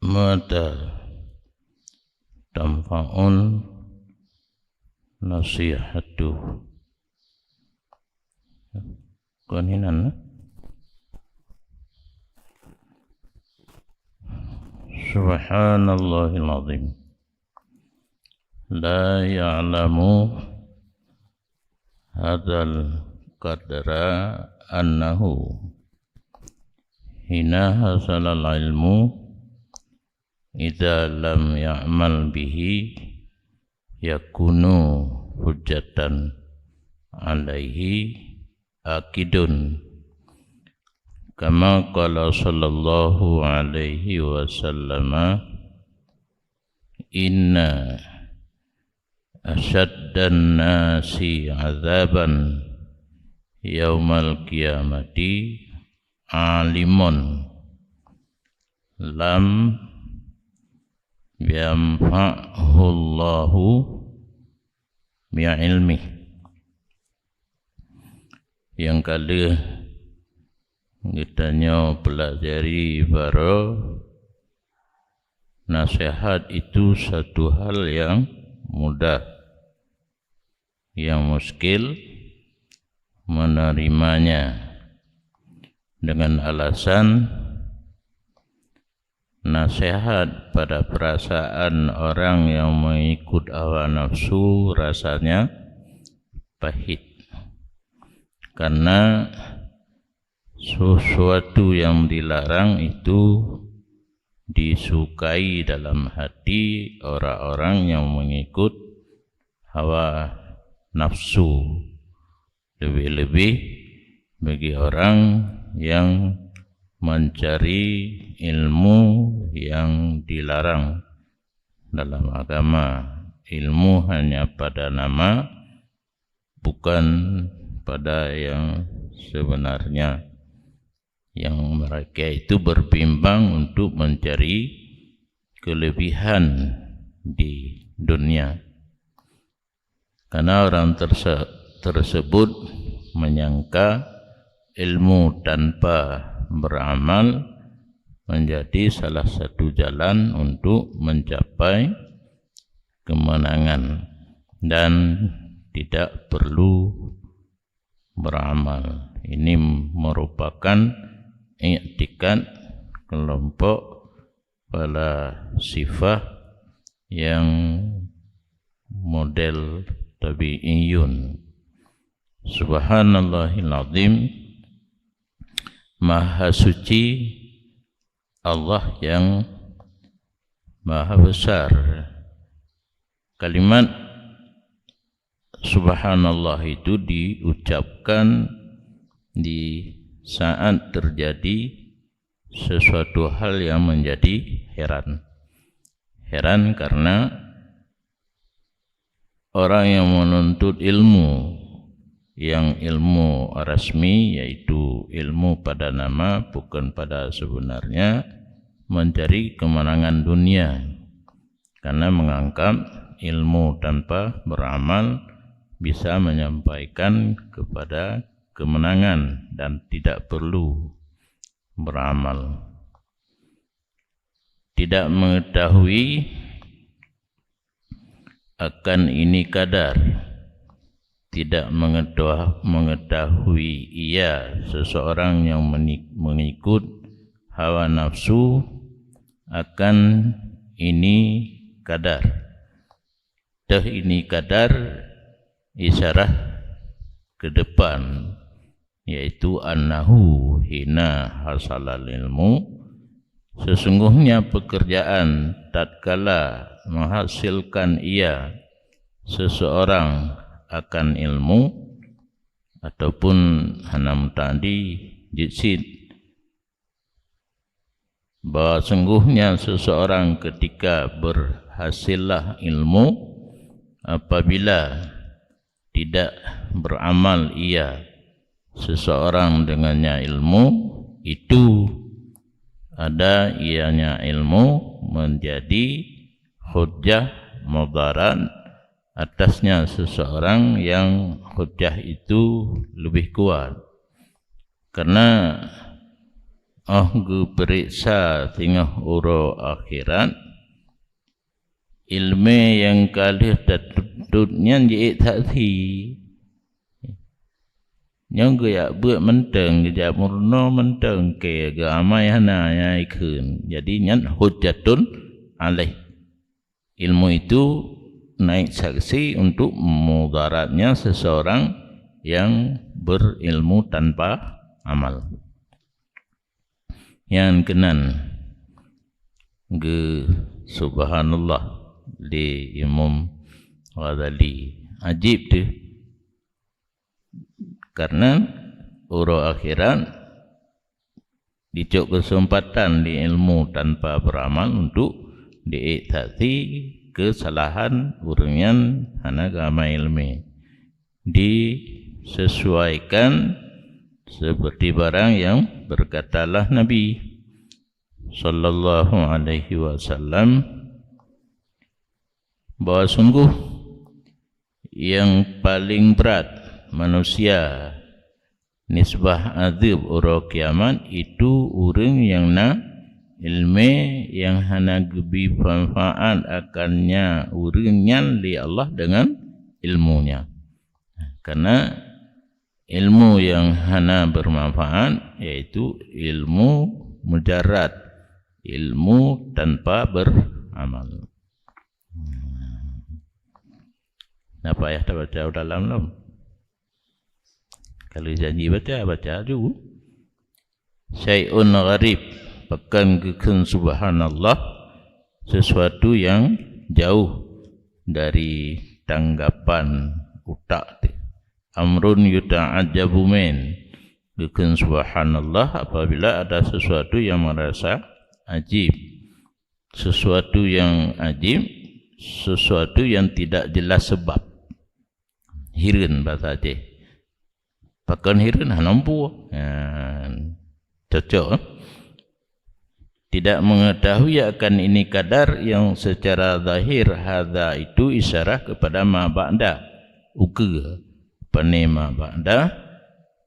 Mata tanfa'un nasihatu kaninan subhanallahil azim la ya'lamu hadzal qadra annahu hina hasalal ilmu idza lam ya'mal bihi yakunu hujjatan alaihi akidun kama qala sallallahu alaihi wasallam inna asyaddan nasi azaban yaumal qiyamati alimun lam yamfa'hullahu bi'ilmih. Yang kali kita pelajari baru nasihat itu satu hal yang mudah, yang muskil menerimanya dengan alasan nasihat pada perasaan orang yang mengikut hawa nafsu rasanya pahit, karena sesuatu yang dilarang itu disukai dalam hati orang-orang yang mengikut hawa nafsu, lebih-lebih bagi orang yang mencari ilmu yang dilarang dalam agama. Ilmu hanya pada nama, bukan pada yang sebenarnya. Yang mereka itu berbimbang untuk mencari kelebihan di dunia, karena orang tersebut menyangka ilmu tanpa beramal menjadi salah satu jalan untuk mencapai kemenangan dan tidak perlu beramal. Ini merupakan i'tikad kelompok falasifah yang model tabi'iyun. Subhanallahil azim, Maha suci Allah yang Maha besar. Kalimat subhanallah itu diucapkan di saat terjadi sesuatu hal yang menjadi heran. Heran karena orang yang menuntut ilmu, yang ilmu rasmi yaitu ilmu pada nama bukan pada sebenarnya, mencari kemenangan dunia karena menganggap ilmu tanpa beramal bisa menyampaikan kepada kemenangan dan tidak perlu beramal. Tidak mengetahui akan ini kadar, tidak mengetahui ia seseorang yang mengikut hawa nafsu akan ini kadar. Ini kadar isyarah ke depan, yaitu annahu hina hasalal ilmu, sesungguhnya pekerjaan tatkala menghasilkan ia seseorang akan ilmu, ataupun hanam tadi jitsid, bahwa sungguhnya seseorang ketika berhasillah ilmu apabila tidak beramal ia seseorang dengannya ilmu itu ada ianya ilmu menjadi hujjah mudarat atasnya seseorang yang hujjah itu lebih kuat. Karena gu periksa tengah uro akhirat ilmu yang kalih datutnya jadi taksi yang gaya buat menteng gaya murno menteng ke gamai hana yang ikun jadi nyan hujjatun alaih ilmu itu naik saksi untuk mudaratnya seseorang yang berilmu tanpa amal. Yang kenan subhanallah di Imam Ghazali ajib tu karena orang akhirat dicok kesempatan di ilmu tanpa beramal untuk diiktasi kesalahan uringan hana agama ilmi disesuaikan seperti barang yang berkatalah Nabi sallallahu alaihi wasallam bahawa sungguh yang paling berat manusia nisbah azab ura kiamat itu orang yang ilmu yang hana gebi manfaat akannya urangnya li Allah dengan ilmunya. Karena ilmu yang hana bermanfaat yaitu ilmu mujarrad, ilmu tanpa beramal. Apa ayah tak baca dalam belum? Kalau janji baca dulu. Syai'un gharib, pekan kekun subhanallah, sesuatu yang jauh dari tanggapan utak. Amrun yuta'ajabu min, kekun subhanallah apabila ada sesuatu yang merasa ajib. Sesuatu yang ajib, sesuatu yang tidak jelas sebab. Hirin bahasa Aceh. Pakan hirin nampu cocok. Tidak mengetahui akan ini kadar yang secara zahir hadza itu isyarah kepada ma ba'da uke panema ba'da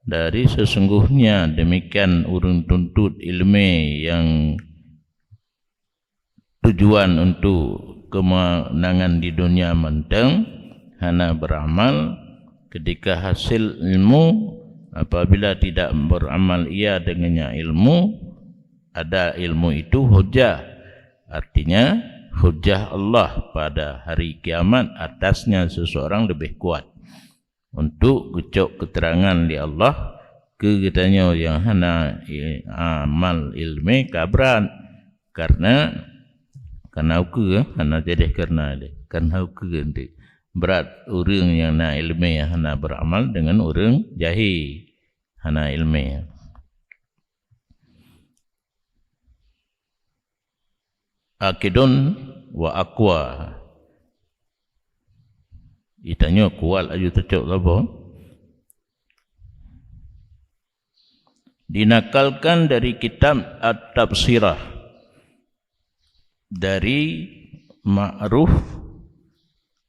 dari sesungguhnya demikian urang tuntut ilmu yang tujuan untuk kemenangan di dunia menteng hana beramal. Ketika hasil ilmu apabila tidak beramal ia dengannya ilmu, ada ilmu itu hujjah. Artinya hujjah Allah pada hari kiamat atasnya seseorang lebih kuat untuk gecok keterangan di Allah kegetanya yang hana amal ilmu kabran karena uku hana jadi karena uku ganti berat orang yang hana ilmu yang hana beramal dengan orang jahil hana ilmu. Akidun wa aqwa. Itanya kual aju tercok apa? Dinakalkan dari kitab At-Tafsirah dari Ma'ruf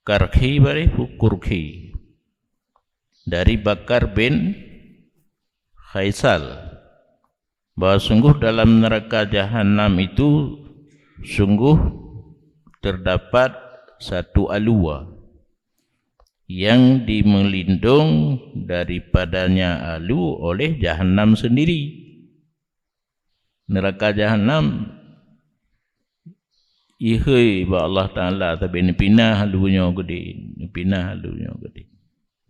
Karhi bari Kurki dari Bakar bin Khaisal bahawa sungguh dalam neraka Jahannam itu sungguh terdapat satu alua yang dimelindung daripadanya alu oleh Jahannam sendiri. Neraka Jahannam ihai ba Allah Ta'ala tapi ni pinah halunya gede,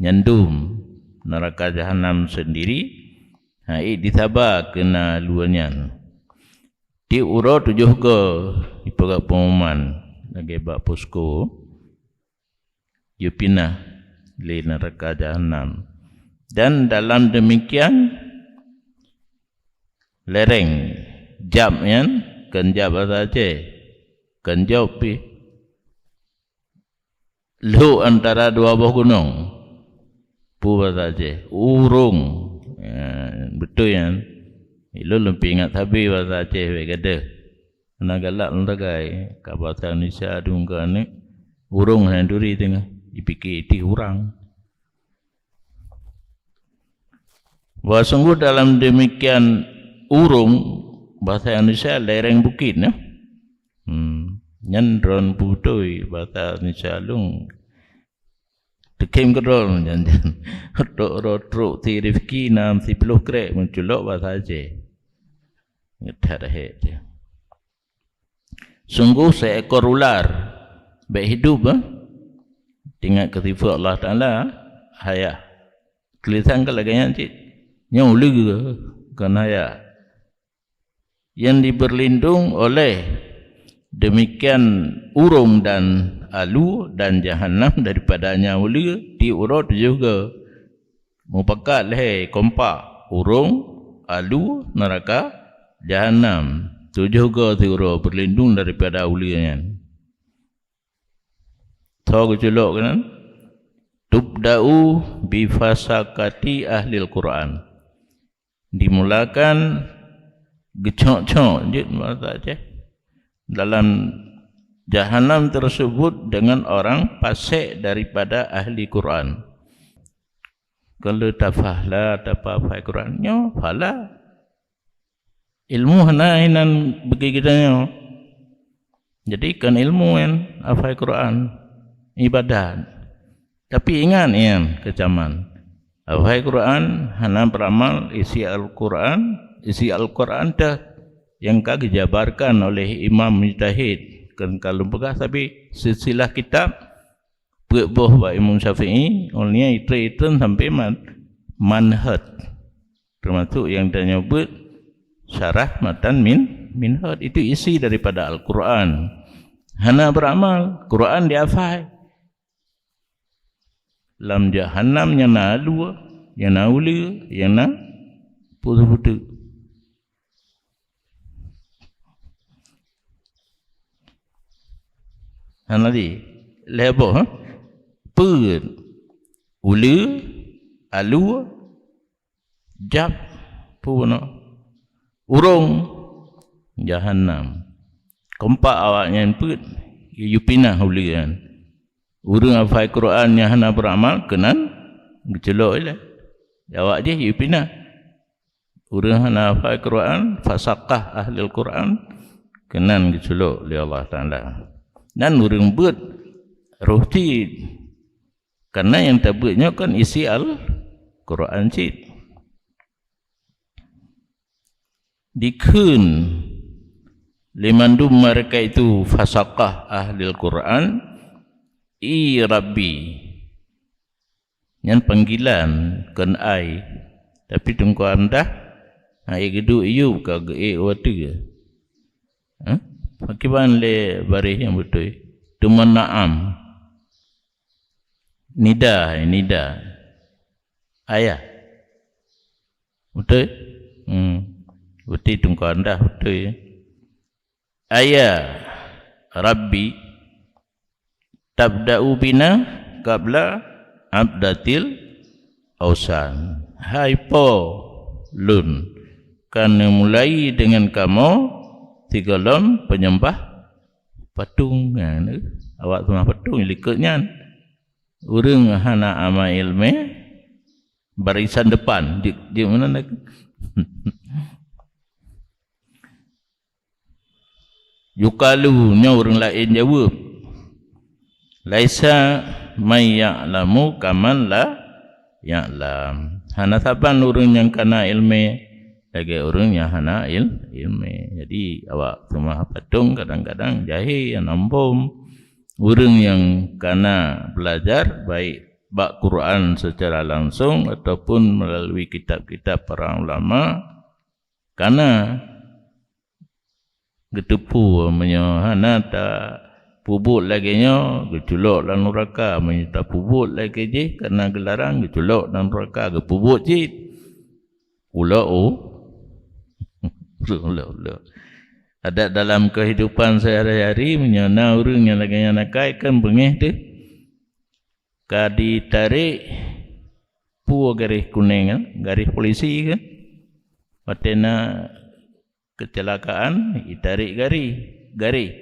nyandum neraka Jahannam sendiri dithabak kena luanya di uro tujuh ke di pegak pengumuman lagi bak posko you pinah li neraka Jahannam. Dan dalam demikian lereng jam yang kenjab saja kenjau pi lu antara dua buah gunung pu saja urung betul kan. Ilo lebih ingat habis bahasa Aceh kata. Kena galak lentagai kat bahasa Indonesia dungka ni urung yang duri tengah dipikir itu urang. Bahawa sungguh dalam demikian urung bahasa Indonesia lereng bukit ya. Nyandron putui bahasa Indonesia lung tekem kerol janjan rot ti rifki nam si peluh krek menculok bahasa Aceh ngetar dia. Sungguh seekor ular baik hidup dengan ketifat Allah Ta'ala hayah kelihatan ke lagi yang cik yang uli ke kan hayah yang diberlindung oleh demikian urung dan alu dan jahanam daripadanya uli diurut juga mupakat kompak urung alu neraka jahanam tu juga diurut berlindung daripada ulinya. Tahu kecelok kan? Tubda'u bifasakati ahlil Quran. Dimulakan gecok-cok je bahasa Aceh. Dalam jahanam tersebut dengan orang fasik daripada ahli Quran. Kalau tafahla tapafai Qurannya, fala. Ilmu hanainan bagi kitanya. Jadi kan ilmu yang hafal Quran ibadat. Tapi ingat yang kecaman. Hafal Quran hana beramal isi Al-Quran dah yang kagak dijabarkan oleh Imam Mujtahid kan kalau begah tapi silsilah kitab buah wa Imam Syafi'i olehnya itu sampai manhaj termasuk yang dia nyebut syarah matan minhaj itu isi daripada Al-Quran. Hana beramal Quran dihafal lam jahannam yang na dua yang na uli yang na putu-putu. Hanadi lebo pun uli alu jab puno urung jahanam kompak awaknya pun yupinah ulian urung hafal Quran yang hana beramal kenan gecelok ile awak je yupinah urung hana hafal Quran fasaqah ahli Quran kenan gecelok oleh Allah Taala. Dan urang buat rohti karena yang tabutnya kan isi Al-Quran cik dikun limandum mereka itu fasaqah ahli Al-Quran i rabbi yang panggilan kan ai tapi tunggu anda ai gedu iu ka ge watu Akiban le baris yang betul. Tuman na'am. Nida. Ayah. Betul? Betul tunggu anda betul. Ayah. Rabbi. Tabda'u bina qabla abdatil ausan. Hai po lun. Karena mulai dengan kamu tigalon penyembah patung kan awak sembah patung likutnya urang hana ama ilmu barisan depan di mana nak yukalu nya urang lain jawab laisa may ya'lamu kaman la ya'lam hana saban urang yang kana ilmu lagi orang yang hana ilmu. Jadi awak rumah patung kadang-kadang jahil yang nampum. Orang yang kena belajar baik bak Quran secara langsung ataupun melalui kitab-kitab para ulama karena getepu menyahana tak pubut lagi nya geculok dan neraka menyita pubut lagi je karena gelarang geculok dan neraka gepubut je ulau ada dalam kehidupan sehari-hari menyana orang yang lagi nakai kan bengih tu kadi tarik pu garis kuning kan, garis polisi kan. Patena kecelakaan ditarik garis.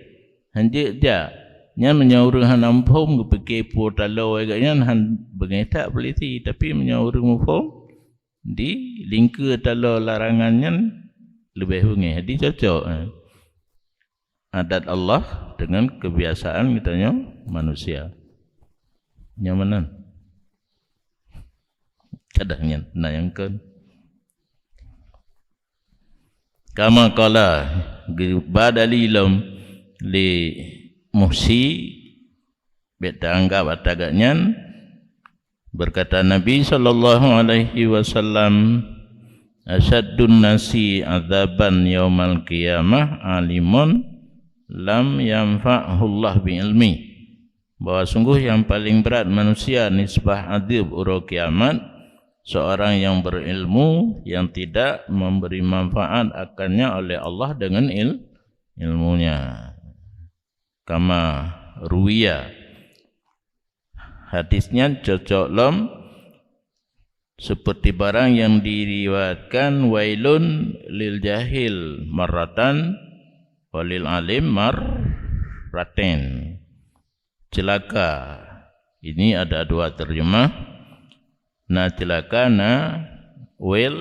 Hanje dia nya menyaurung han ampom ke pu talo agaknya han bengetak polisi tapi menyaurung ampom di lingka talo larangannya lebih bunyi. Jadi cocok adat Allah dengan kebiasaan katanya manusia. Nyamanan. Kadangnya nayangkan. Kama qala badalilum li muhsi betangga bataganyan berkata Nabi sallallahu alaihi wasallam asyaddun nasi azaban yaumal qiyamah alimun lam yanfa'hullah bi ilmi, bahwa sungguh yang paling berat manusia nisbah adab ura kiamat seorang yang berilmu yang tidak memberi manfaat akannya oleh Allah dengan ilmunya. Kama ruwiya, hadisnya cocok lom seperti barang yang diriwayatkan wailun lil jahil marratan walil alim marratain. Celaka. Ini ada dua terjemah. Na celaka na wel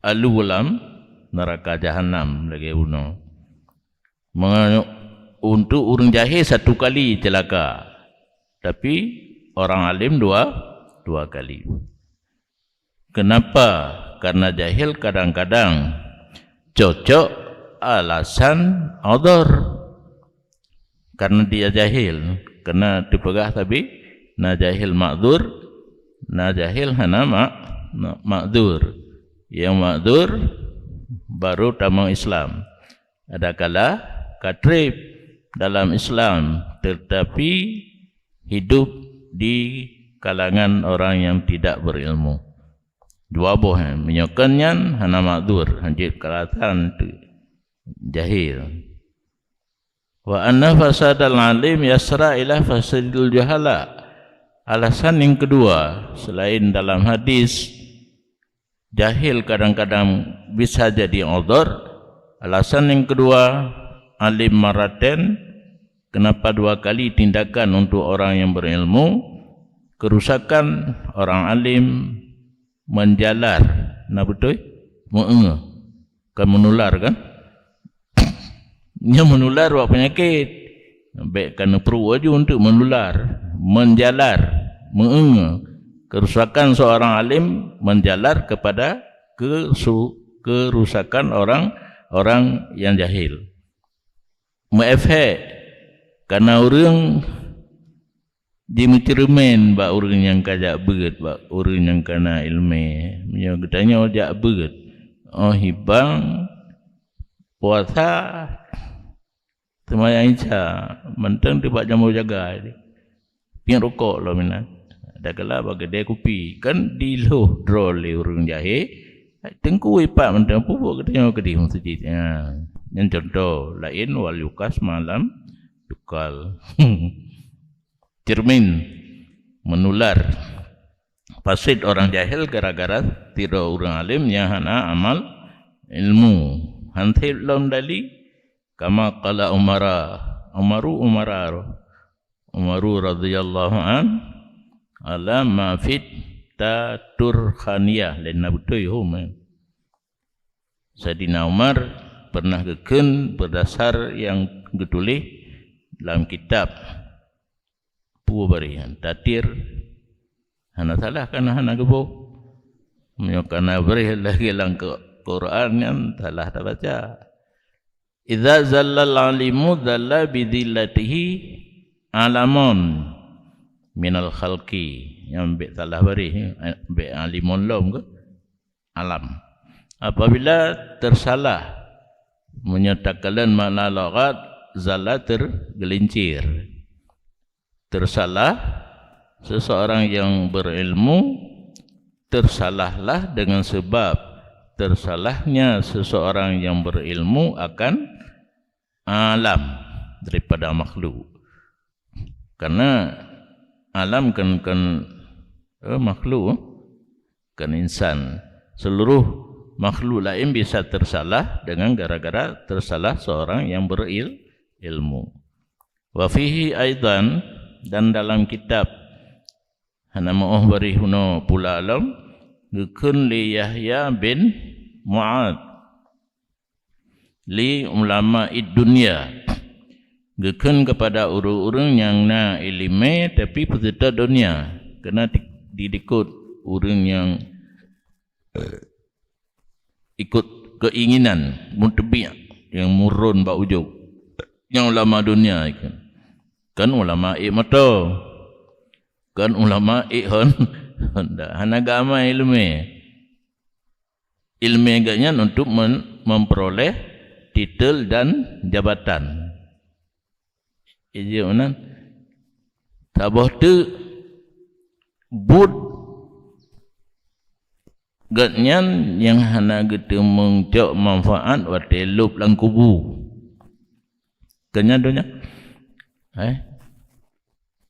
alulam neraka jahanam lagi uno. Untuk orang jahil satu kali celaka, tapi orang alim dua kali. Kenapa? Karena jahil kadang-kadang cocok alasan udhur karena dia jahil, kena dipegah tapi na jahil ma'dzur, na jahil hana ma'dzur. Yang ma'dzur baru tamang Islam. Ada kala katrib dalam Islam tetapi hidup di kalangan orang yang tidak berilmu. Dua boh menyokannya hana ma'dzur, hanjit kalatan jahil. Wa anna fasadal alim yasra ila fasadil jahala. Alasan yang kedua, selain dalam hadis jahil kadang-kadang bisa jadi udhur, alasan yang kedua alim maraten, kenapa dua kali tindakan untuk orang yang berilmu, kerusakan orang alim menjalar, nah betul? Kan menular kan? Dia menular buat penyakit. Baik kerana perlu aja untuk menular, menjalar, kerusakan seorang alim menjalar kepada kerusakan orang yang jahil. Efek kerana orang dimencermin bak orang yang kajak berat, bak orang yang kena ilmu. Menyokatanya ojak berat. Oh hibang puasa semayang isya, mentang dia buat jamu jaga dia. Piang rokok lah minat. Ada kala bagi dia kopi. Kan di loh draw le orang jahil. Tengku ipak mentang pupuk katanya ke dia masjid. Yang contoh lain wal yukas malam yukal. Cermin menular. Fasid orang jahil gara-gara tidak orang alim yang hana amal ilmu. Hantil lom dali kama qala Umaru radhiyallahu an ala ma fit taturkhaniyah lena betul hum. Sayyidina Umar pernah geken berdasar yang ditulis dalam kitab Puwarihan tatir hana salah kana hana gebo menyokana beri lagi lang Quran yang salah tak baca. Idza zallal alimu zalla bidillatihi alamun minal khalqi. Yang ambil salah beri ambil alimun lom ke alam. Apabila tersalah menyatakan makna lughat zalla tergelincir. Tersalah seseorang yang berilmu, tersalahlah dengan sebab tersalahnya seseorang yang berilmu akan alam daripada makhluk. Karena alam kan makhluk kan insan. Seluruh makhluk lain bisa tersalah dengan gara-gara tersalah seorang yang berilmu. Wa fihi aidan, dan dalam kitab hana mauh bari huno pula alam gekun li Yahya bin Mu'ad li ulama dunia, gekun kepada orang-orang yang na ilmu tapi peserta dunia, kena didikut orang yang ikut keinginan mutabi' yang murun ba ujub, yang ulama dunia kan ulama mata, kan ulama honda hana agama ilmu agaknya untuk memperoleh titel dan jabatan. Ije unan tabah tu bud gatnyan yang hana gitu mengcok manfaat wate lup lang kubu kenya donya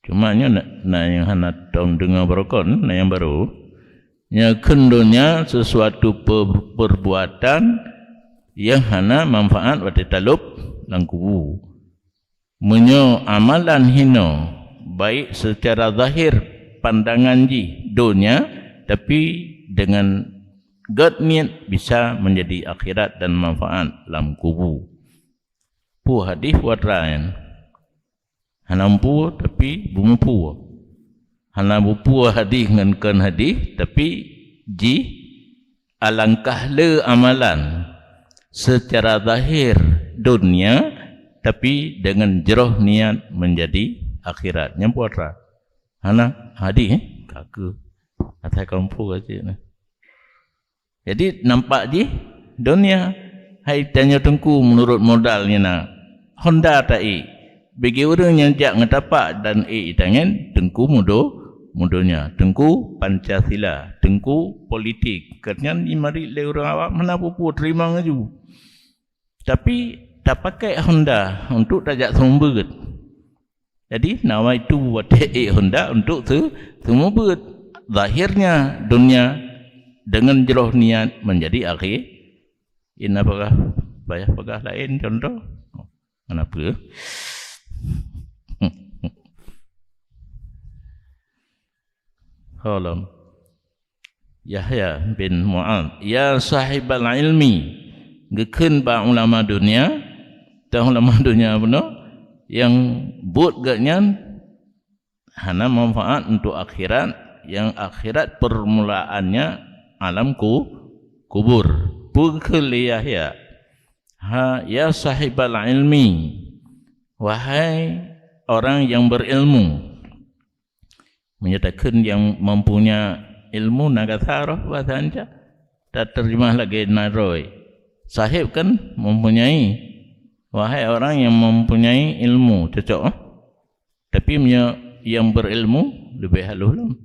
cuma nya na yang hana tong dengar berokon na yang baru nya kendonya sesuatu perbuatan yang hana manfaat wate talup lang kubu, menyo amalan hino baik secara zahir pandangan ji dunia, tapi dengan God niat bisa menjadi akhirat dan manfaat dalam kubur. Pu hadis watrayan. Hanampu tapi bumupu. Hanabupu hadis ngankan hadis tapi ji alangkah le amalan secara zahir dunia tapi dengan jeroh niat menjadi akhirat. Nyampu watra. Hana hadis kaku. Atai kampu aja. Jadi nampak je dunia hai tanya tengku menurut modalnya na Honda tai bagi orang yang jak ngetapak dan tangan tengku mudonya tengku Pancasila, tengku politik, kerana ni mari le orang awak mana pupu terima ngaju, tapi tak pakai Honda untuk tajak sumber. Jadi nama itu buat Honda untuk semua ber zahirnya dunia dengan jeroh niat menjadi akhir. Ini apakah banyak pegah lain contoh? Kenapa? Halam Yahya bin Mu'ad, ya sahibal ilmi, gekun ba ulama dunia, tahu ulama dunia benar yang buat gaknya hana manfaat untuk akhirat, yang akhirat permulaannya alam kubur. Pukul Yahya, ya sahibal ilmi, wahai orang yang berilmu, menyatakan yang mempunyai ilmu nagasarah bahasa anja, tak terjemah lagi naroi. Sahib kan mempunyai, wahai orang yang mempunyai ilmu, cocok. Tapi yang berilmu lebih halus lah.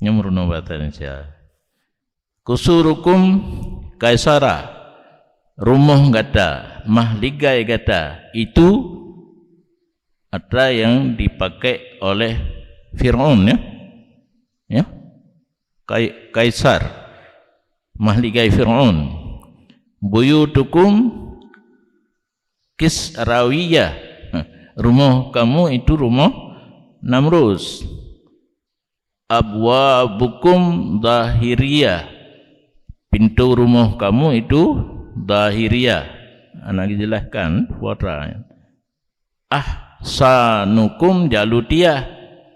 Nyamruno bahasa anja. Kusurukum kaisara, rumah gata, mahligai gata, itu ada yang dipakai oleh Fir'aun ya, kaisar, mahligai Fir'aun. Buyutukum kisrawiyah, rumah kamu itu rumah Namrus. Abwabukum zahiriyah, pintu rumah kamu itu zahiriyah. Anak jelaskan watra. Ahsanukum jalutiyah,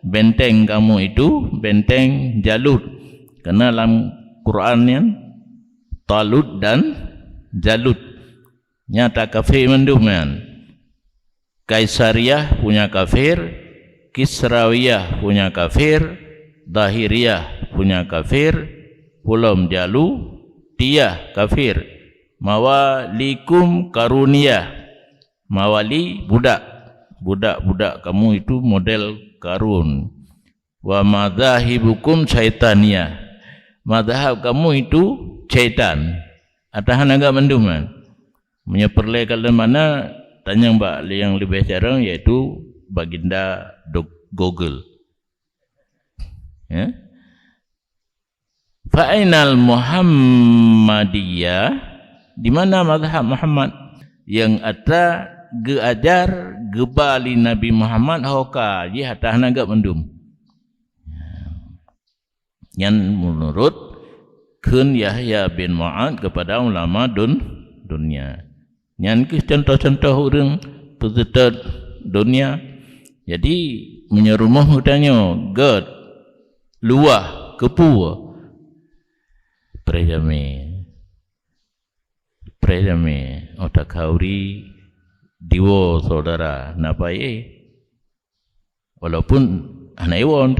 benteng kamu itu benteng Jalut. Karena dalam Quran yang Talut dan Jalut nyata kafir menduman. Kaisariyah punya kafir, Kisrawiyah punya kafir, Zahiriyah punya kafir, Pulam Jalu Tiyah kafir. Mawalikum karuniyah, mawali budak kamu itu model karun. Wa madhahibukum syaitaniah, madhab kamu itu syaitan. Atahan agak menduman menyeperle kalau mana tanya mbak yang lebih jarang, yaitu baginda Google ya. Fa'inal Muhammadiyah, di mana mazhab Muhammad yang ada geajar gebali Nabi Muhammad hoka ji hatah naga mendum. Yang menurut Kun Yahya bin Mu'ad kepada ulama dunia. Yang contoh-contoh orang peserta dunia. Jadi menyerumuh hutanya god luah kepu Prejame otak kauri diwo saudara napai walaupun anak iwon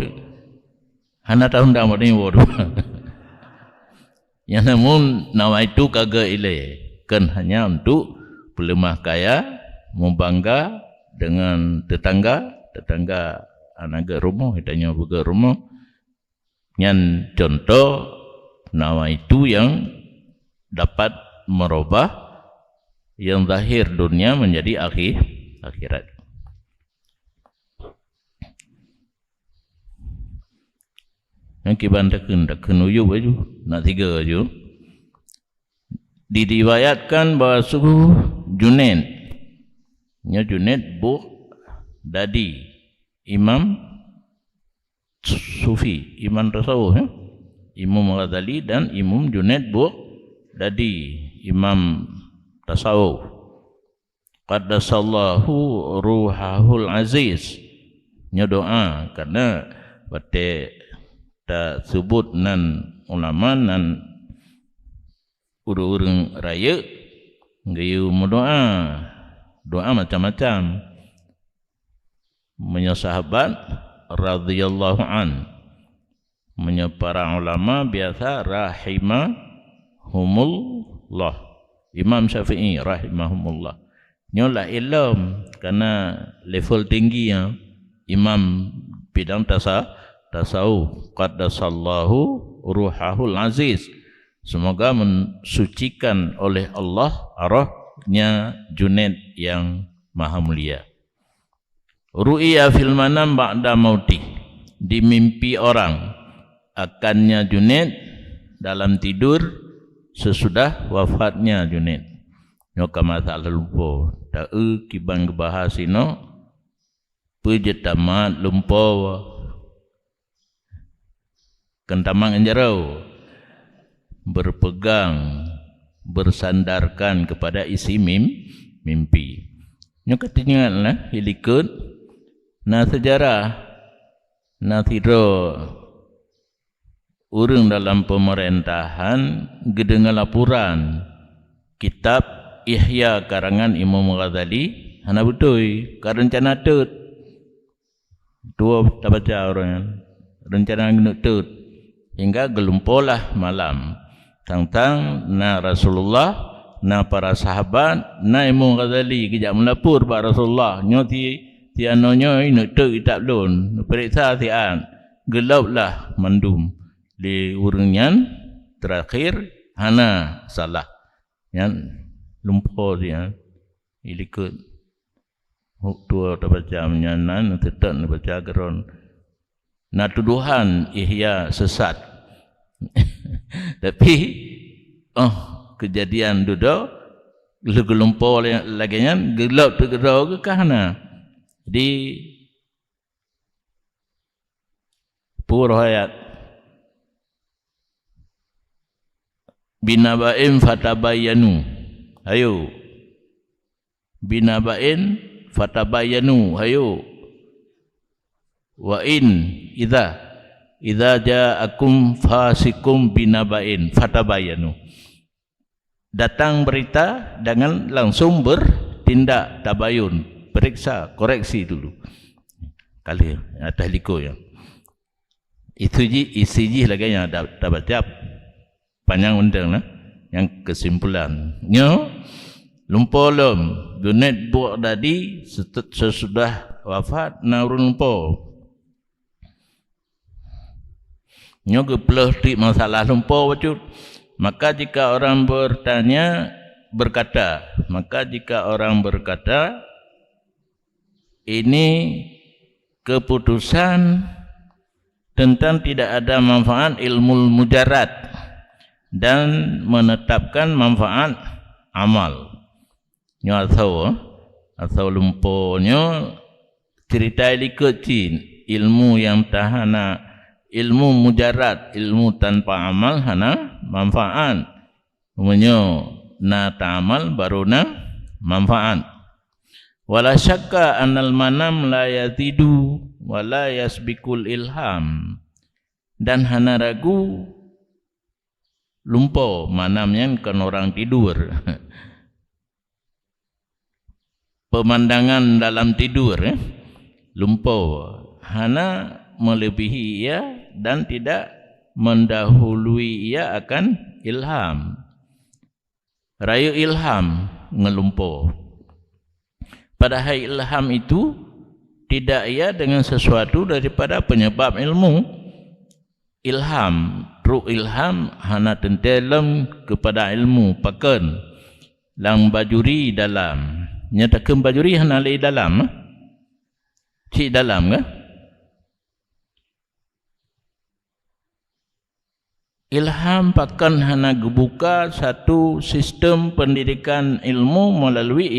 anak tahun dah modern iwon yang namun nama itu kagak ile kan hanya untuk pelemah kaya membangga dengan tetangga anak rumah hitanya buka rumah yang contoh nama itu yang dapat merubah yang zahir dunia menjadi akhirat. Yang kibandakan uyu baju nak tiga aja. Diriwayatkan bahawa suhu Junaid, bu dadi Imam Sufi, Imam Tasawuf, Imam Ghazali dan Imam Junaid bu dadi Imam Tasawuf. Qaddasallahu ruhahul aziz. Nya doa karena bate tak sebut nan ulama nan urang raya gayu doa macam-macam. Menyahabat radhiyallahu an. Para ulama biasa rahimahumullah. Imam Syafi'i rahimahumullah. Nyolah ilm karena level tinggi ya imam bidang tasawuf. Qaddasallahu ruhahul aziz. Semoga mensucikan oleh Allah arahnya Junaid yang maha mulia. Ru'iya fil manam ba'da mauti. Dimimpi orang akannya Junaid dalam tidur sesudah wafatnya Junaid. Nyoka masalah lupa. Ta'u kibang kebahasino pejetamat lupa kentamang enjarau berpegang bersandarkan kepada isi mimpi. Nyoka tinggallah hilikut na sejarah na tiro urang dalam pemerintahan gedengan laporan kitab Ihya karangan Imam Ghazali hana betul karencana tut dua tak baca orang rencana tut hingga gelumpolah malam tentang na Rasulullah na para sahabat na Imam Ghazali kejap melapor pak Rasulullah nyoti tianonyo inu tut kitab lun periksa tian gelaplah mandum di urungan terakhir hana salah yang lumpur dia ilikut tua terbaca menyanan tetap terbaca geron na tuduhan Ihya sesat tapi kejadian duduk gelumpur lagi nya gelap tergerau ke kahana di pur hayat binaba'in fatabayanu. Ayo binaba'in fatabayanu. Ayo wa in idza ja'akum fasikum binaba'in fatabayanu. Datang berita jangan langsung bertindak tabayun, periksa, koreksi dulu. Kali atas liko ya. Itu isi lagi yang dah baca panjang undang lah. Yang kesimpulannya lumpolom Junaid buat tadi sesudah wafat naurun lumpo nyoge plus di masalah lumpo wajud. Maka jika orang berkata ini keputusan tentang tidak ada manfaat ilmu mujarrad dan menetapkan manfaat amal. Nyo atau lumpuhnya cerita kecil ilmu yang tahana ilmu mujarrad, ilmu tanpa amal hana manfaat. Menyo na ta'amal baru na manfaat. Wala syakka annal manam la yazidu wala yasbikul ilham. Dan hana ragu lumpo manamnya kan orang tidur. Pemandangan dalam tidur lumpo hana melebihi ia dan tidak mendahului ia akan ilham. Raya ilham ngelumpuh. Padahal ilham itu tidak ia dengan sesuatu daripada penyebab ilmu. Ilham, ruh ilham hana tentelem kepada ilmu pakan. Lang bajuri dalam. Nyatakan bajuri hana lei dalam. Cik dalam kan? Ilham pakan hana gebuka satu sistem pendidikan ilmu melalui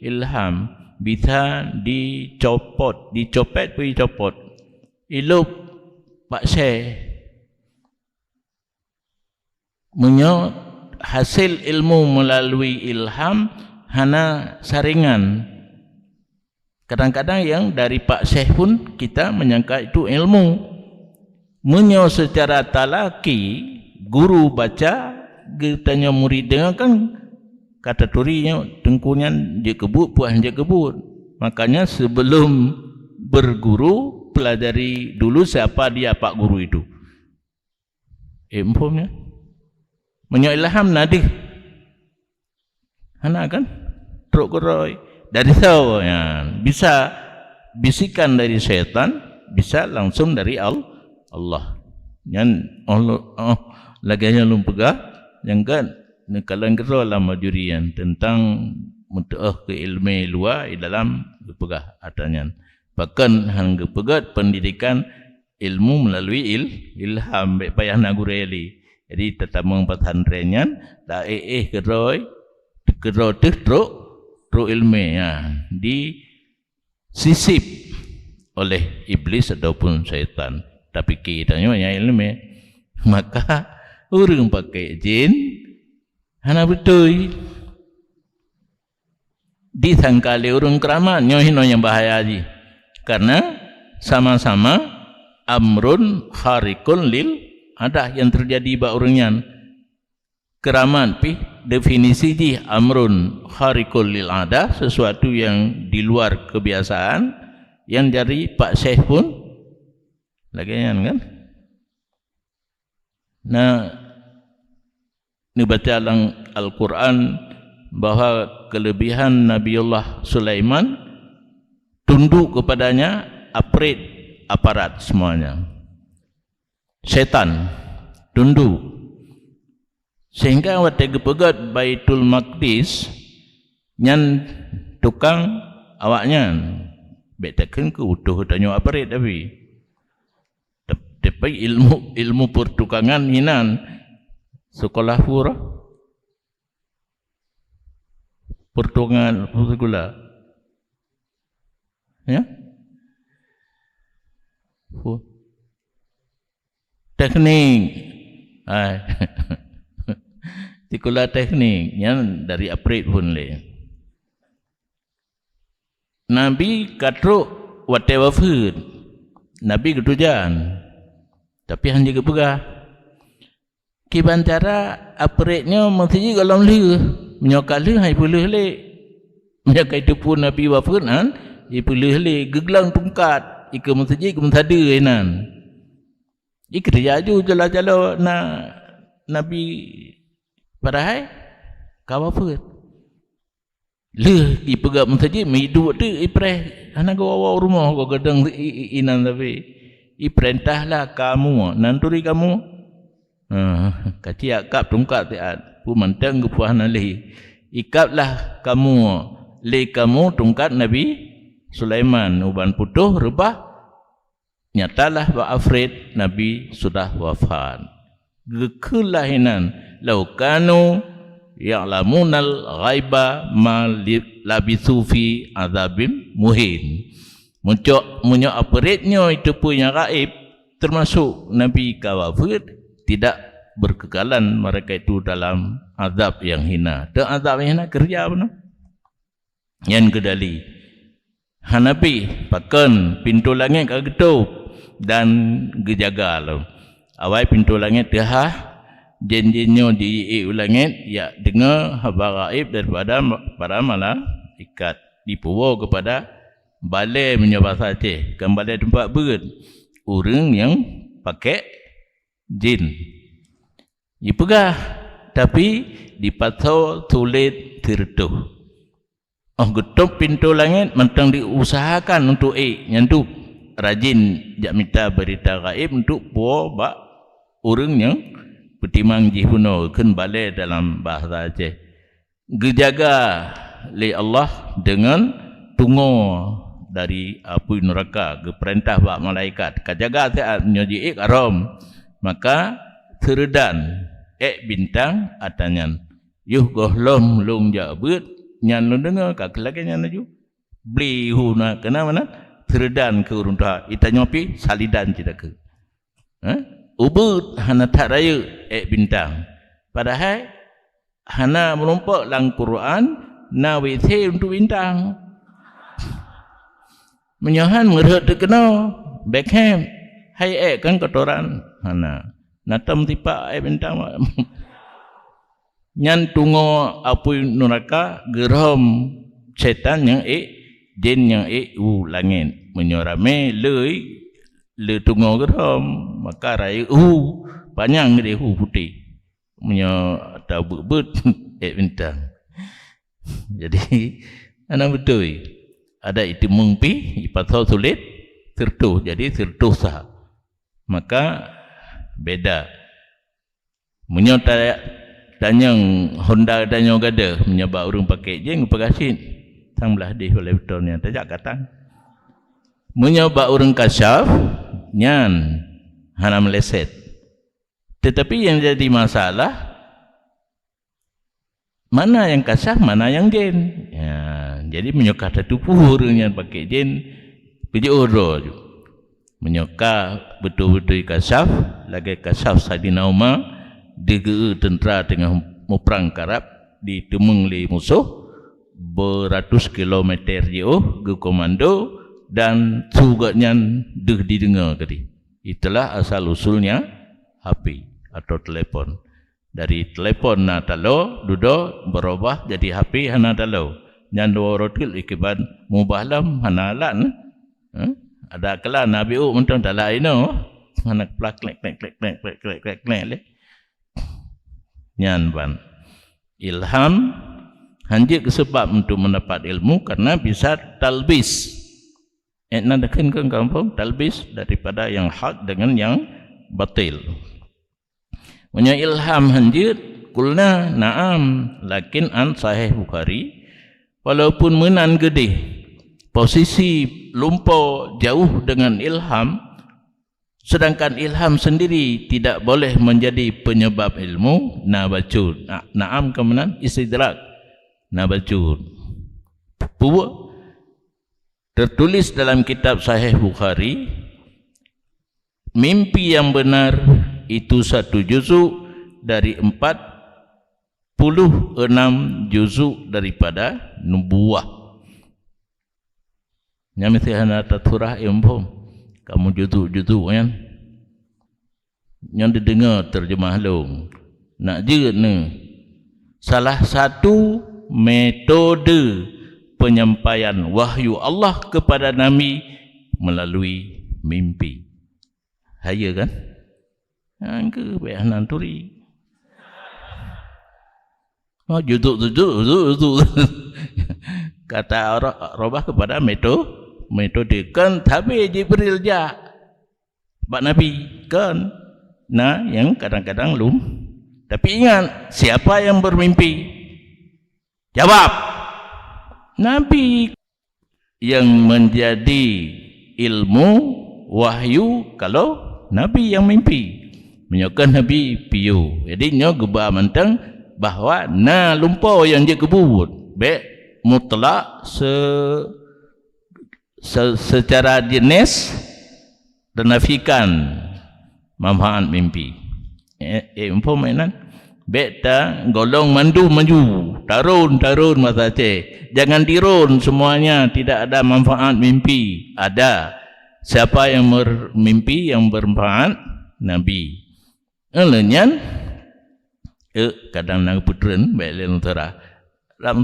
ilham. Bisa dicopet pergi copot. Ilup pak syekh. Menyo hasil ilmu melalui ilham hana saringan. Kadang-kadang yang dari pak syekh pun kita menyangka itu ilmu. Menyo secara talaki guru baca tanya murid dengar kan kata turinya tengkunyan je kebut puan je kebut. Makanya sebelum berguru pelajari dulu siapa dia pak guru itu. Infomnya menyo ilham nadih hana kan truk geroi dari tahu ya, bisa bisikan dari setan, bisa langsung dari Allah. Yang Allah laganya lum pegah yang kan nekalan kero lah majurian tentang mutuah ke ilmu luar dalam pegah atanya. Bahkan hang pegat pendidikan ilmu melalui ilham baik payah nak gureli. Jadi tetap mengpathanrenyan da keroi truk ilmu ya disisip oleh iblis ataupun syaitan. Tapi kitanya yang ilmu maka orang pakai jin hana betul disangkali orang keramat nyohino yang bahaya ji karena sama-sama amrun kharikun lil ada yang terjadi ba orangnya keramat pi definisi ji amrun kharikun lil ada sesuatu yang di luar kebiasaan yang dari pak syekh pun lagian kan. Nah, ni baca dalam Al-Quran bahawa kelebihan Nabiullah Sulaiman tunduk kepadanya aparat semuanya. Setan tunduk. Sehingga waktu kepegat Baitul Maqdis nyan tukang awaknya betakan ke utuh tanya aparat tapi ilmu pertukangan hinan sekolah pura pertukangan gula ya teknik sekolah teknik yang dari apret pun le Nabi katruk whatever food Nabi ketujan tapi hanya kepegah kiban cara apretnya mesti kalau leh menyokal leh hai pulih le menyakai tu pun Nabi wafat kan i pulih le geglang tungkat ika mesti ke mentada enan ik terjaju jala-jala na Nabi padahal kawafat leh dipegak mesti hidup tu ipreh ana go rumah go gedang inan tapi iperintahlah kamu nanturi kamu kacik akap tungkat tiat pu mantang kepuah nalih ikaplah kamu le kamu tungkat Nabi Sulaiman uban putuh rebah nyatalah wa afrid Nabi sudah wafat. Kekelahinan lau kanu ya'lamunal ghaiba ma labithu fi azabim muhin. Muncak aperitnya itu punya gaib, termasuk Nabi kawafir, tidak berkekalan mereka itu dalam azab yang hina. Dan azab yang hina kerja apa? Yang kedali Hanabi pakan pintu langit ketup dan gejaga lo. Awal pintu langit dah jin-jinnya di langit ya dengar khabar gaib daripada para malaikat dibawa kepada balai menyebab Aceh, kan balai tempat berat orang yang pakai jin dipegah tapi dipatau tulis tertuh. Getup pintu langit mentang diusahakan untuk nyantuk rajin jak minta berita gaib untuk bawa orang yang bertimang jihuno kan balai dalam bahasa Aceh. Gejaga oleh Allah dengan tunggu dari api neraka ke perintah bak malaikat. Kajaga saat menyoji karom maka teredan bintang atanyan. Yuh gohlom long jabut nyan lu dengar kak lagi nyan laju beli huna kena mana teredan ke urunta itanyopi salidan tidak ke ubud hana tak raya bintang padahal hana melompat lang Quran na withe untuk bintang menyohan merhet terkena Beckham hai kan kotoran hana natam tipa bintang nyan tunggu api neraka geram setan yang jin yang langit menyorame le tunggu geram maka raya panjang dia putih menyo ada but bintang. Jadi ana betul ada itu mengpi ipatau sulit tertuh jadi tertuh sah maka beda menyo tanyang Honda tanya gada menyebab orang pakai jeng pagasin tang belah di oleh betulnya tajak katang menyebab orang kasyaf nyan hana meleset tetapi yang jadi masalah mana yang kasyaf mana yang jen ya, jadi menyokah tubuh orang yang pakai jen pergi oro menyokah betul-betul kasyaf lagi kasyaf Saidina Umar dia tentera tengah meperang karab di temung li musuh beratus kilometer jauh ke komando dan suganya didengar tadi. Itulah asal usulnya HP atau telepon. Dari telepon na talo duduk berubah jadi HP hana talo. Nyan dua rotil ikiban mubahlam hana lan. Ada kala Nabi mentang dalai no hana plak klek le. Nyan ban ilham hanya sebab untuk mendapat ilmu karena bisa talbis nandakan ke kampung talbis daripada yang hak dengan yang batil punya ilham hanjir kulna na'am lakin an sahih Bukhari walaupun menan gede posisi lumpur jauh dengan ilham sedangkan ilham sendiri tidak boleh menjadi penyebab ilmu nabajud na'am kemenan istidrak nabajud puwa tertulis dalam kitab Sahih Bukhari mimpi yang benar itu 1 juzuk dari 46 juzuk daripada nubuah nyamiti hana taturah impom kamu juduk-juduk kan yang didengar terjemah long nak je ni salah satu metode penyampaian wahyu Allah kepada Nabi melalui mimpi haya kan angke baik nanturi juduk kata Rabah kepada metode kan tapi Jibril ja bak Nabi kan nah yang kadang-kadang tapi ingat siapa yang bermimpi jawab Nabi yang menjadi ilmu wahyu kalau Nabi yang mimpi. Menyokan Nabi piu. Jadi nyo geba mentang bahawa na lumpur yang dia kebut. Baik mutlak secara jenis dan nafikan manfaat mimpi. Mainan beta golong mandu maju tarun masa Aceh. Jangan dirun semuanya, tidak ada manfaat mimpi. Ada. Siapa yang bermimpi yang bermanfaat? Nabi. Elenyan kadang nang putren baik dalam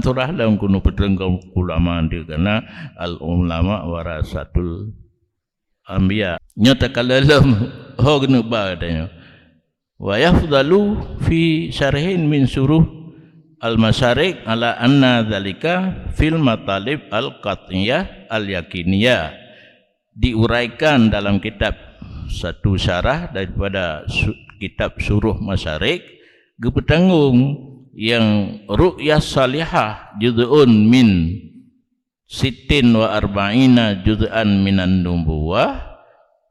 surah dalam kuno putren kaum ulama dia karena al ulama warasatul anbiya. Nyata kalalam hognu ba katanya. Wa yafdalu fi syarhin min suruh al-masyarik ala anna dzalika fil matalib al-qat'iyah al-yakiniyah. Diuraikan dalam kitab satu syarah daripada kitab suruh masyarik gepetanggung yang ru'yah salihah juz'un min sittin wa arba'ina juz'an minan nubuwah,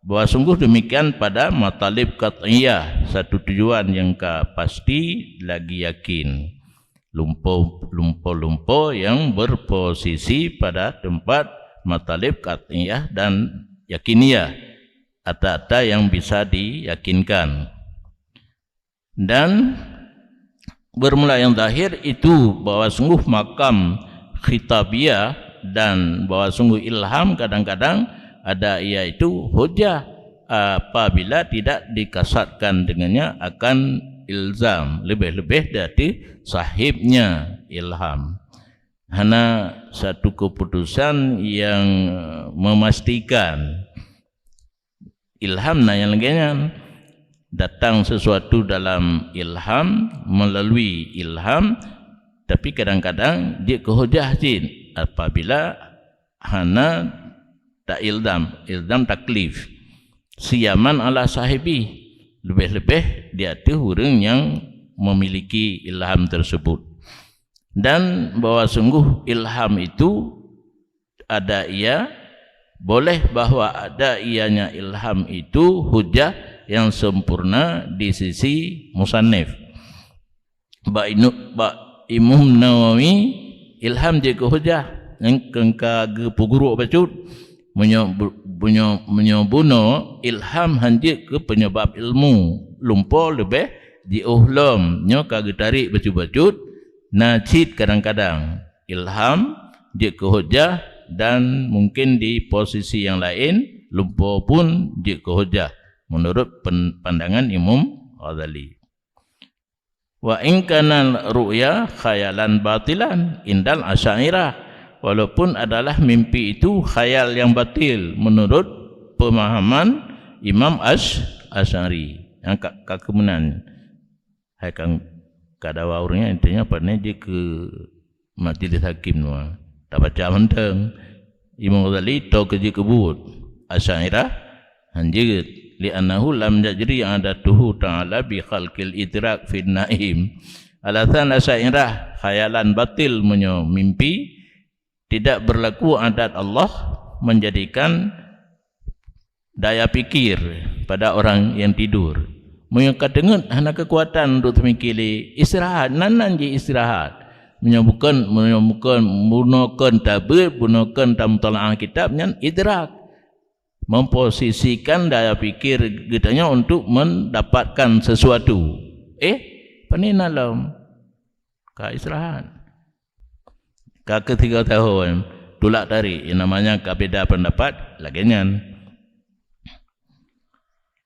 bahwa sungguh demikian pada matalib qat'iyah, satu tujuan yang pasti lagi yakin, lumpur yang berposisi pada tempat matalib qat'iyah dan yakiniyah, ada yang bisa diyakinkan. Dan bermula yang zahir itu bahwa sungguh makam khitabiyah dan bahwa sungguh ilham kadang-kadang ada ia itu hujah apabila tidak dikasatkan dengannya akan ilzam, lebih-lebih dari sahibnya ilham. Hanya satu keputusan yang memastikan ilham na yang lainnya datang sesuatu dalam ilham, melalui ilham, tapi kadang-kadang dia kehujah jin apabila hana tak ilzam taklif siyaman ala sahibi, lebih-lebih dia tu orang yang memiliki ilham tersebut. Dan bahwa sungguh ilham itu ada ia, boleh bahwa ada ianya ilham itu hujah yang sempurna di sisi musannif. Imam Nawawi ilham je ke hujah yang kengka ge puguru bacut menyobuno ilham hanjik ke penyebab ilmu lumpur lebih diuhlom nyo kage tarik bacut-bacut najid kadang-kadang ilham je ke hujah, dan mungkin di posisi yang lain lumpur pun je ke hujah menurut pandangan Imam Ghazali. Wa in kana ru'ya khayalan batilan indal asy'ariyah, walaupun adalah mimpi itu khayal yang batil menurut pemahaman Imam Asy'ari yang kemudian hai kang kadawa urangnya intinya pada dia ke majlis hakim nuah tak baca menteng Imam Ghazali tau kerja kebut Asy'ariyah hanjir li'annahu lam yajri adatuhu ta'ala bi khalqil idrak fin naim. Alasan Asy'ariyah khayalan batil mimpi, tidak berlaku adat Allah menjadikan daya pikir pada orang yang tidur. Menyokat dengar hana kekuatan untuk memikir istirahat, nanan je istirahat. Menyebutkan gunakan tabir, gunakan tamtalaah kitab yang idrak, memposisikan daya pikir kitanya untuk mendapatkan sesuatu. Panina lam ka istirahat. Ka ketiga tahun tulak tarik yang namanya kabeda pendapat lagian.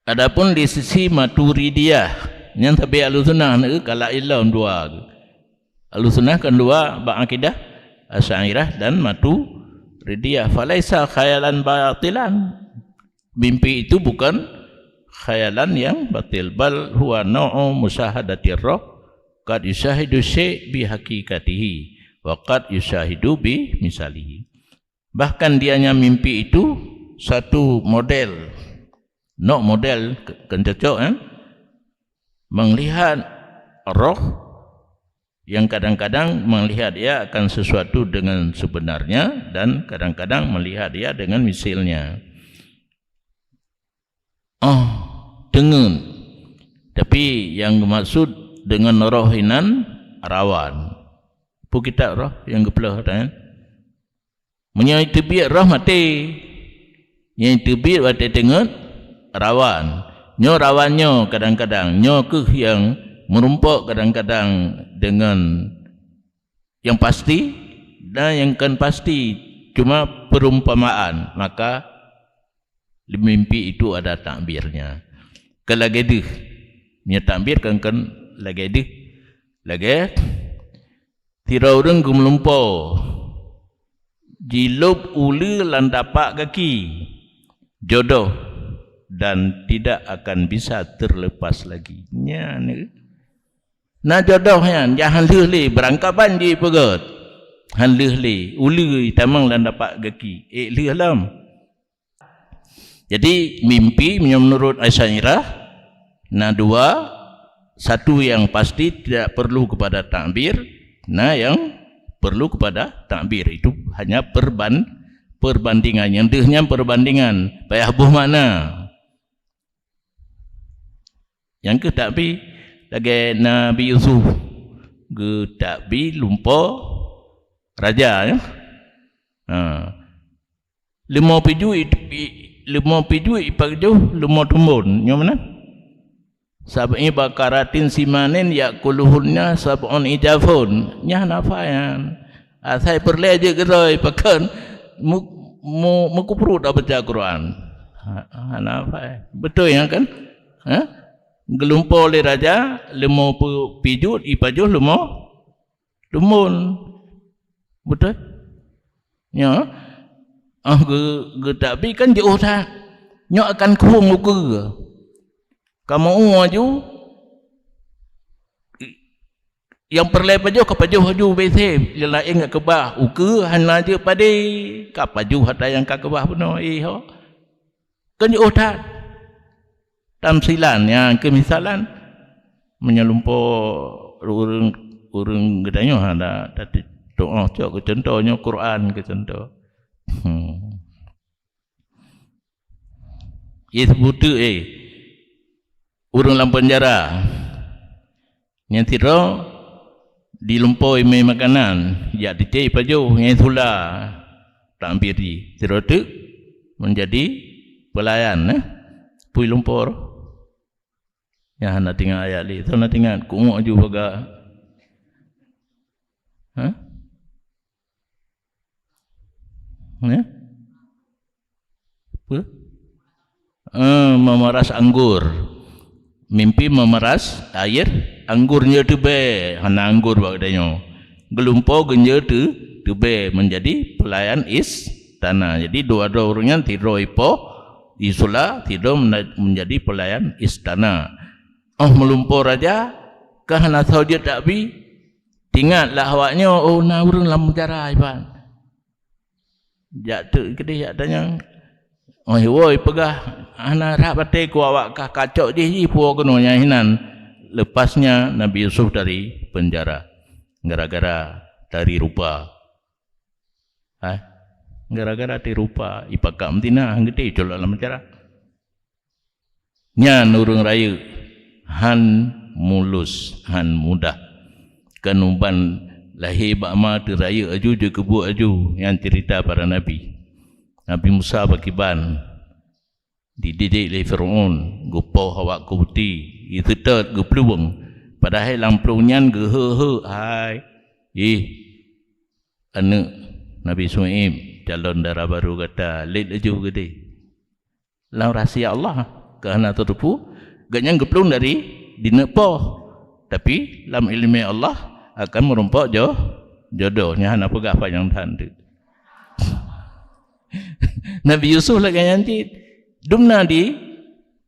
Adapun di sisi Maturidiyah yang tabi Ahlussunnah kala ilam dua. Ahlussunnah kan dua ba'akidah Asy'ariyah dan Maturidiyah. Falaisa khayalan batilan. Mimpi itu bukan khayalan yang batil, bal huwa nau'u musyahadatir roh qad yushahidu syai' bi haqiqatihi wa qad yushahidu bi misalihi. Bahkan dianya mimpi itu satu model, model kan cocok melihat roh yang kadang-kadang melihat dia akan sesuatu dengan sebenarnya dan kadang-kadang melihat dia dengan misilnya. Dengan. Tapi yang maksud dengan rohinan rawan. Pu kita roh yang gepelah kan. Menyai tebiat roh mati. Yang tebiat mati dengan rawan. Nyo rawannya kadang-kadang. Nyo ke yang merumpuk kadang-kadang dengan yang pasti dan yang kan pasti cuma perumpamaan. Maka mimpi itu ada takbirnya. Kelagedih. Nya takbir kan lagedih. Lagi tira orang gemelumpau. Jilub uli lan dapak kaki. Jodoh dan tidak akan bisa terlepas lagi. Nya ni. Nah jodohnya jangan leh berangkapan di pegot. Han leh uli tamang lan dapak kaki. Leh lam. Jadi mimpi menurut Asy'ariyah, nah dua, satu yang pasti tidak perlu kepada takbir, nah yang perlu kepada takbir itu hanya perbandingan. Yang dehnya perbandingan, payah buh mana? Yang ke takbir lagi Nabi Yusuf, ke takbir lumpur raja ya. 5 piju ipagjuh 5 tumbun nyo mana sab'i bakaratin simanin yakuluhunnya sab'un ijafun nya nafayan asai perle je geroi pakan mu kupru dah baca Quran nafai betul ya kan gelumpur oleh raja 5 piju ipagjuh 5 tumbun betul ya tapi kan jauh tak nyok akan kurung muka kamu aju yang perlai pajuh ke pajuh aju besem yang lain ke kebah uka hana je pada ke pajuh ada yang ke kebah penuh kan jauh tak tamsilan yang kemisalan menyelumpur urung gedanya ada tadi doa cok ke contohnya Quran ke contoh ia sebutu urung dalam penjara yang tiro dilumpui mai makanan ya dicai pajuh yang sula tak biri tiro tu menjadi pelayan pui lumpur ya nak tinggal ayat li tu nak tinggal kungok ju baga memeras anggur mimpi memeras air anggurnya tebe hana anggur bagdanya gelumpau genje tebe menjadi pelayan istana. Jadi dua-dua orangnya tidur ipo isula tidur menjadi pelayan istana. Melumpur raja kahana sahaja tak bi tinggatlah awaknya na urang lam penjara iban jak tu kedih adanya woi pegah ana rak batai ku awak kah kacok di puo kono hinan lepasnya Nabi Yusuf dari penjara gara-gara dari rupa gara-gara dari rupa ipaka mtina gede colok dalam penjara nya nurung raya han mulus han mudah kenuban lahir bakma tu raya aju je kebu aju yang cerita para nabi Musa bakiban dididik oleh Fir'aun gupo hawak kubuti itu tet gupluang padahal lamplunyan gehe hai anak Nabi Suhaib calon darah baru kata lid aju gede lau rahsia Allah kerana tertupu gaknya geplung dari dinepoh tapi dalam ilmu Allah akan merompak jodohnya hana pegah panjang tanda Nabi Yusuf lagi nanti dumna di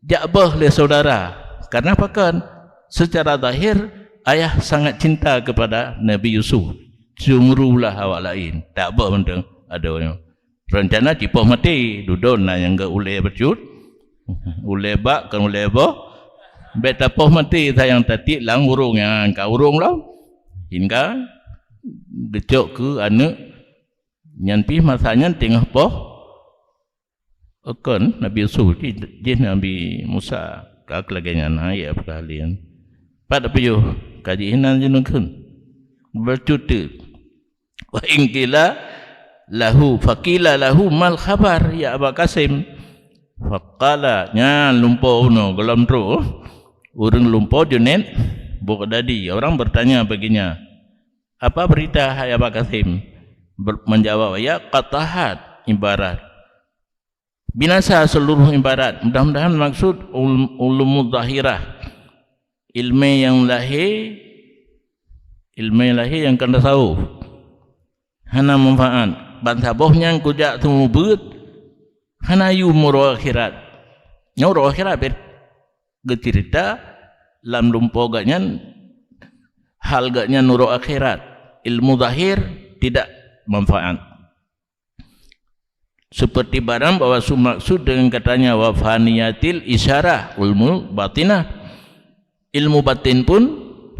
jabah oleh saudara karena apa kan secara zahir ayah sangat cinta kepada Nabi Yusuf cemburulah awak lain tak apa benda ada rencana cipah mati dudon lah yang ke ulai bercut ulai bak kan ulai bah beta poh mati sayang tadi lang urung yang ka urung lah hingga gecok ke anak nyanpi masanya tengah poh Akan Nabi Yusuf dia Nabi Musa kelaganya naik apa kalian pada piyo kaji hinan jenukun bercuti wa ingkila lahu faqila lahu mal khabar ya Aba Qasim faqala nya lumpo uno gelam tru urang lumpo junet buk dadi orang bertanya baginya apa berita hai Aba Qasim menjawab ya qatahat ibarat binasa seluruh ibarat. Mudah-mudahan maksud ulumul zahirah, ilmu yang lahir yang kan tasawuf hana manfaat bantabohnya kujak tumu beut hana yu muro akhirat nyoro akhirat ber getirita lam lumpo ganyan hal gaknya nuro akhirat ilmu zahir tidak manfaat. Seperti barang bahwa maksud dengan katanya wafaniyatil isyarah ilmu batinah, ilmu batin pun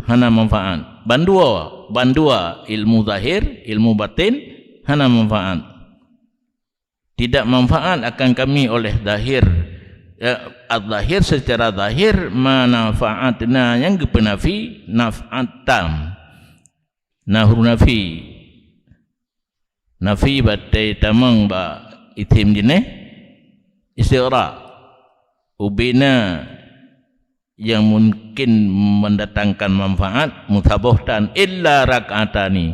hana manfaat. Bandua ilmu zahir, ilmu batin hana manfaat. Tidak manfaat akan kami oleh zahir. Az-zahir secara zahir manfaatna yang kepenafi naf'at tam. Nahru nafi batai tamang ba itim jenis istighra ubina yang mungkin mendatangkan manfaat mutabohtan illa rak'atani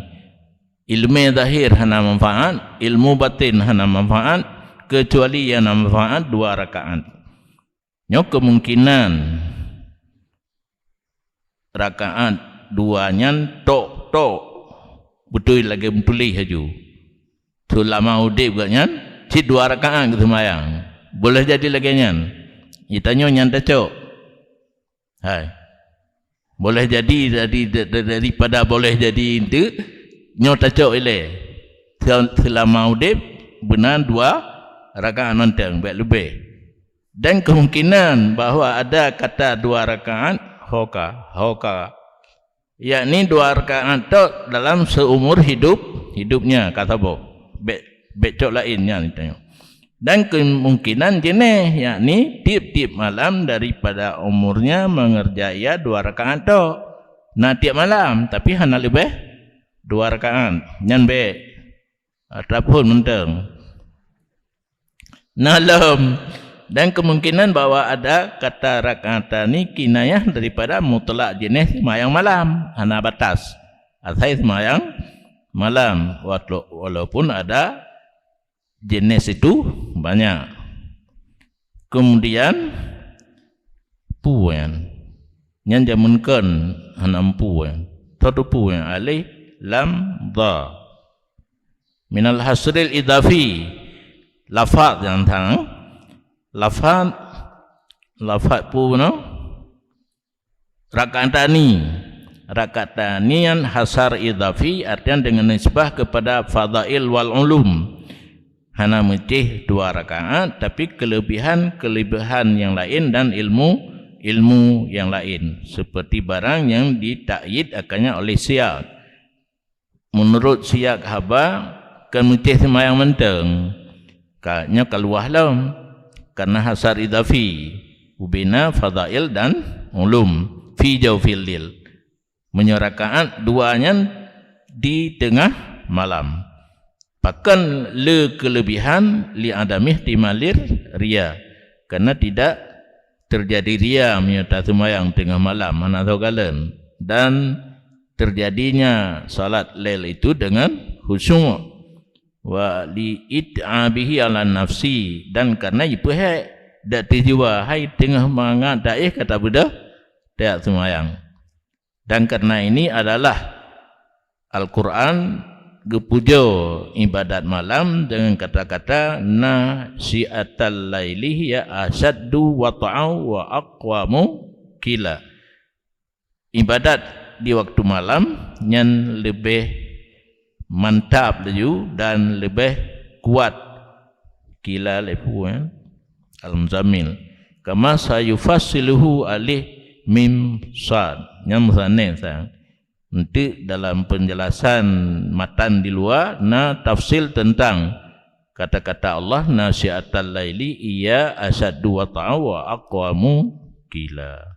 ilmu zahir hana manfaat ilmu batin hana manfaat kecuali yang manfaat 2 rakaat nyok kemungkinan rakaat 2 nyan tok betul lagi mentulih haju tu lama udip ganyan si 2 rakaat ke sembahyang boleh jadi lagi nyan ditanya nyan tacok hai boleh jadi daripada boleh jadi itu nyo tacok ile selama udip benar 2 rakaat nantang baik lebih dan kemungkinan bahawa ada kata 2 rakaat hoka yakni 2 rakaat tu dalam seumur hidupnya kata bo becok lainnya ditanya. Dan kemungkinan jenis yakni tiap-tiap malam daripada umurnya mengerjai 2 rakaat tu. Nah tiap malam tapi hanya lebih 2 rakaat. Nyan be ataupun mentang. Nalam dan kemungkinan bahawa ada kata rakaat ni kinayah daripada mutlak jenis sembahyang malam, hanya batas. Asal sembahyang malam walaupun ada jenis itu banyak. Kemudian puan yang jamunkan hanam puan satu puan alif lam dha minal hasril idafi lafaz yang tang lafaz puan rakatanian hasar idafi artian dengan nisbah kepada fadail wal ulum hana mecih 2 rakaat tapi kelebihan yang lain dan ilmu yang lain seperti barang yang ditakyid akannya oleh siyak menurut siyak haba kan mecih sembahyang menteng katnya keluar lam karena hasar idafi ubina fadail dan ulum fi jawfil lil menyerakaat 2-nya di tengah malam. Bahkan le kelebihan li adamih timalir ria karena tidak terjadi ria menyerta sembahyang tengah malam mana tahu kalian dan terjadinya salat lail itu dengan khusyuk wa li it'abihi ala nafsi dan karena ipu hai dak tijiwa hai tengah mangat daih kata budak tak sembahyang dan karena ini adalah Al-Quran gepujo ibadat malam dengan kata-kata nasiatal laili ya asaddu wa ta'au wa aqwamu kila. Ibadat di waktu malam yang lebih mantap laju dan lebih kuat kila lepu al-muzammil kama sayufassiluhu alih mim sad yang musannih sayang nanti dalam penjelasan matan di luar tafsil tentang kata-kata Allah nasiatal laili iya asaddu wa ta'a wa aqwamu qila.